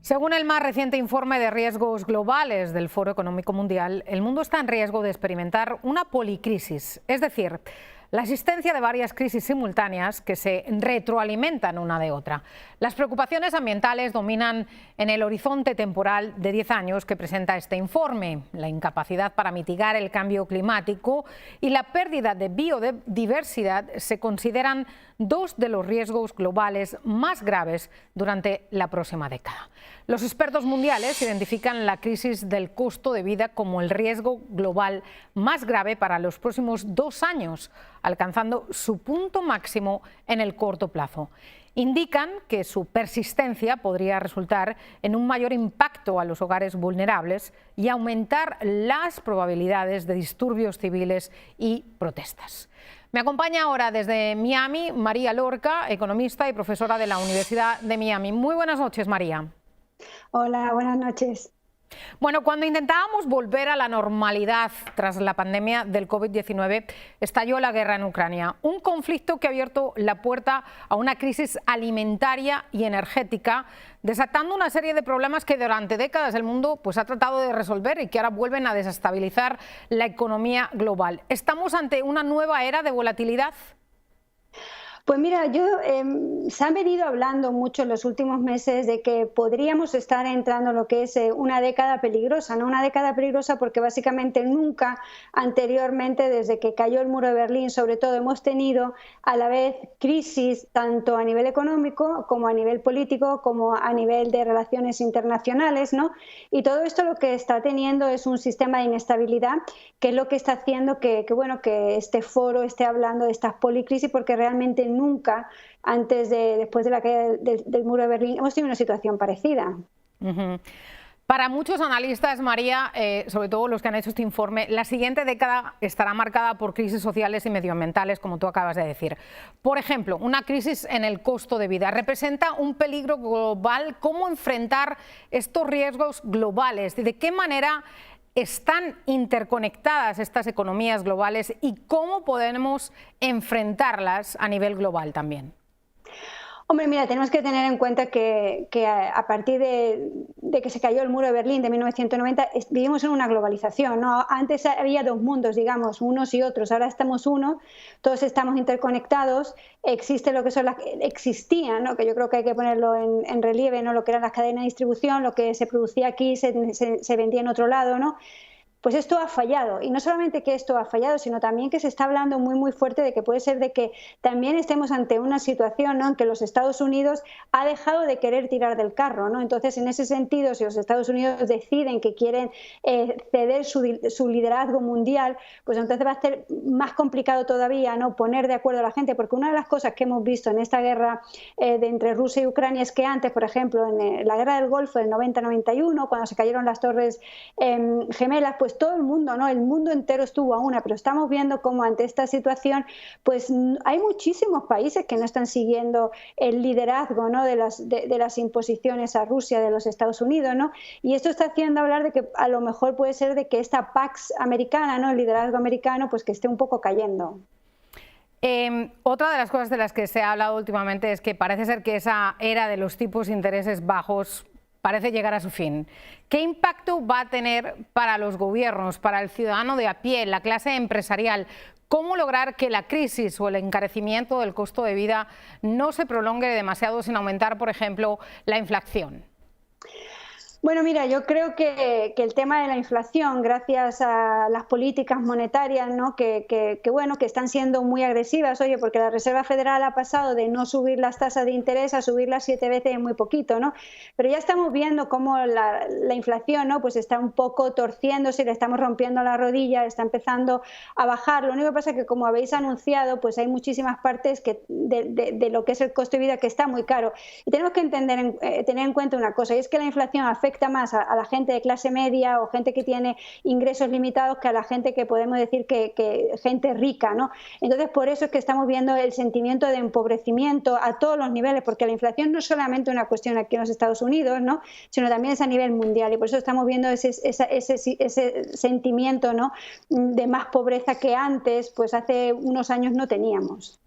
Según el más reciente informe de riesgos globales del Foro Económico Mundial, el mundo está en riesgo de experimentar una policrisis, es decir, la existencia de varias crisis simultáneas que se retroalimentan una de otra. Las preocupaciones ambientales dominan en el horizonte temporal de 10 años que presenta este informe. La incapacidad para mitigar el cambio climático y la pérdida de biodiversidad se consideran dos de los riesgos globales más graves durante la próxima década. Los expertos mundiales identifican la crisis del costo de vida como el riesgo global más grave para los próximos 2 años, alcanzando su punto máximo en el corto plazo. Indican que su persistencia podría resultar en un mayor impacto a los hogares vulnerables y aumentar las probabilidades de disturbios civiles y protestas. Me acompaña ahora desde Miami María Lorca, economista y profesora de la Universidad de Miami. Muy buenas noches, María. Hola, buenas noches. Bueno, cuando intentábamos volver a la normalidad tras la pandemia del COVID-19, estalló la guerra en Ucrania, un conflicto que ha abierto la puerta a una crisis alimentaria y energética, desatando una serie de problemas que durante décadas el mundo ha tratado de resolver y que ahora vuelven a desestabilizar la economía global. ¿Estamos ante una nueva era de volatilidad? Pues mira, se han venido hablando mucho en los últimos meses de que podríamos estar entrando en lo que es una década peligrosa, ¿no? Una década peligrosa porque básicamente nunca anteriormente, desde que cayó el muro de Berlín, sobre todo, hemos tenido a la vez crisis tanto a nivel económico como a nivel político, como a nivel de relaciones internacionales, ¿no? Y todo esto lo que está teniendo es un sistema de inestabilidad, que es lo que está haciendo que este foro esté hablando de estas policrisis, porque realmente nunca después de la caída del muro de Berlín hemos tenido una situación parecida. Para muchos analistas, María, sobre todo los que han hecho este informe, la siguiente década estará marcada por crisis sociales y medioambientales, como tú acabas de decir. Por ejemplo, una crisis en el costo de vida. ¿Representa un peligro global? ¿Cómo enfrentar estos riesgos globales? ¿De qué manera están interconectadas estas economías globales y cómo podemos enfrentarlas a nivel global también? Hombre, mira, tenemos que tener en cuenta que a partir de que se cayó el muro de Berlín de 1990 vivimos en una globalización, ¿no? Antes había dos mundos, digamos, unos y otros, ahora estamos uno, todos estamos interconectados, existe lo que existía, ¿no? Que yo creo que hay que ponerlo en relieve, ¿no? Lo que eran las cadenas de distribución, lo que se producía aquí se vendía en otro lado, ¿no? Pues esto ha fallado, y no solamente que esto ha fallado, sino también que se está hablando muy fuerte de que puede ser de que también estemos ante una situación, ¿no?, en que los Estados Unidos ha dejado de querer tirar del carro, ¿no? Entonces, en ese sentido, si los Estados Unidos deciden que quieren ceder su liderazgo mundial, pues entonces va a ser más complicado todavía, ¿no?, poner de acuerdo a la gente, porque una de las cosas que hemos visto en esta guerra entre Rusia y Ucrania es que antes, por ejemplo, en la guerra del Golfo del 90-91, cuando se cayeron las torres gemelas, pues todo el mundo, ¿no? El mundo entero estuvo a una, pero estamos viendo cómo ante esta situación, pues hay muchísimos países que no están siguiendo el liderazgo, ¿no?, de las imposiciones a Rusia de los Estados Unidos, ¿no? Y esto está haciendo hablar de que a lo mejor puede ser de que esta Pax americana, ¿no?, el liderazgo americano, pues que esté un poco cayendo. Otra de las cosas de las que se ha hablado últimamente es que parece ser que esa era de los tipos de intereses bajos parece llegar a su fin. ¿Qué impacto va a tener para los gobiernos, para el ciudadano de a pie, la clase empresarial? ¿Cómo lograr que la crisis o el encarecimiento del costo de vida no se prolongue demasiado sin aumentar, por ejemplo, la inflación? Bueno, mira, yo creo que el tema de la inflación, gracias a las políticas monetarias, ¿no?, que están siendo muy agresivas, oye, porque la Reserva Federal ha pasado de no subir las tasas de interés a subirlas 7 veces en muy poquito, ¿no? Pero ya estamos viendo cómo la inflación, ¿no?, pues está un poco torciéndose, le estamos rompiendo la rodilla, está empezando a bajar. Lo único que pasa es que, como habéis anunciado, pues hay muchísimas partes de lo que es el costo de vida que está muy caro. Y tenemos que tener en cuenta una cosa, y es que la inflación afecta más a la gente de clase media o gente que tiene ingresos limitados que a la gente que podemos decir que gente rica, ¿no? Entonces, por eso es que estamos viendo el sentimiento de empobrecimiento a todos los niveles, porque la inflación no es solamente una cuestión aquí en los Estados Unidos, ¿no?, sino también es a nivel mundial, y por eso estamos viendo ese sentimiento, ¿no?, de más pobreza que antes, pues hace unos años no teníamos.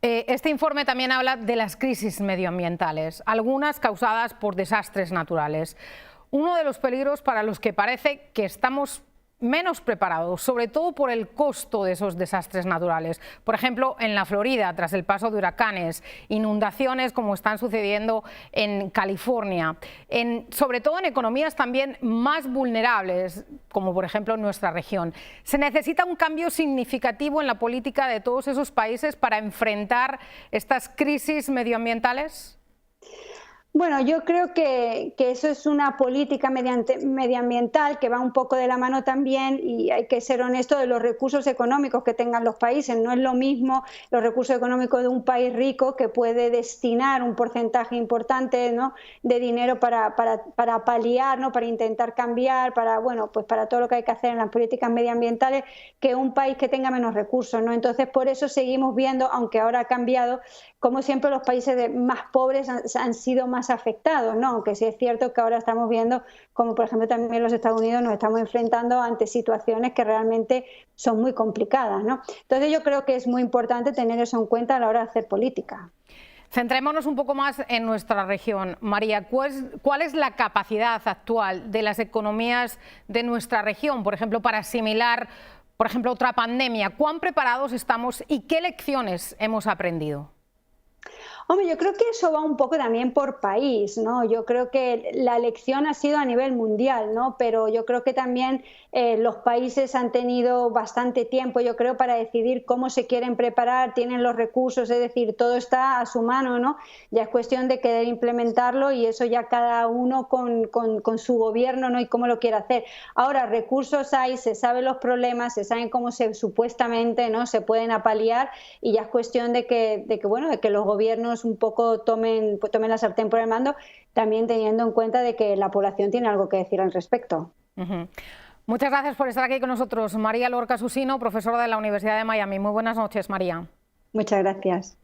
Este informe también habla de las crisis medioambientales, algunas causadas por desastres naturales. Uno de los peligros para los que parece que estamos menos preparados, sobre todo por el costo de esos desastres naturales. Por ejemplo, en la Florida, tras el paso de huracanes, inundaciones como están sucediendo en California, sobre todo en economías también más vulnerables, como por ejemplo en nuestra región. ¿Se necesita un cambio significativo en la política de todos esos países para enfrentar estas crisis medioambientales? Bueno, yo creo que eso es una política medioambiental que va un poco de la mano también, y hay que ser honesto, de los recursos económicos que tengan los países. No es lo mismo los recursos económicos de un país rico, que puede destinar un porcentaje importante, ¿no?, de dinero para paliar, ¿no?, para intentar cambiar, bueno, pues para todo lo que hay que hacer en las políticas medioambientales, que un país que tenga menos recursos, ¿no? Entonces, por eso seguimos viendo, aunque ahora ha cambiado, como siempre los países más pobres han sido más afectados, ¿no? Aunque sí es cierto que ahora estamos viendo como, por ejemplo, también los Estados Unidos nos estamos enfrentando ante situaciones que realmente son muy complicadas, ¿no? Entonces yo creo que es muy importante tener eso en cuenta a la hora de hacer política. Centrémonos un poco más en nuestra región. María, ¿cuál es la capacidad actual de las economías de nuestra región, por ejemplo, para asimilar, por ejemplo, otra pandemia? ¿Cuán preparados estamos y qué lecciones hemos aprendido? Hombre, yo creo que eso va un poco también por país, ¿no? Yo creo que la elección ha sido a nivel mundial, ¿no? Pero yo creo que también los países han tenido bastante tiempo, yo creo, para decidir cómo se quieren preparar, tienen los recursos, es decir, todo está a su mano, ¿no? Ya es cuestión de querer implementarlo, y eso ya cada uno con su gobierno, ¿no?, y cómo lo quiere hacer. Ahora, recursos hay, se saben los problemas, se saben cómo supuestamente, ¿no?, se pueden apaliar, y ya es cuestión de que los gobiernos un poco tomen la sartén por el mango, también teniendo en cuenta de que la población tiene algo que decir al respecto. Muchas gracias por estar aquí con nosotros, María Lorca Susino, profesora de la Universidad de Miami. Muy buenas noches, María. Muchas gracias.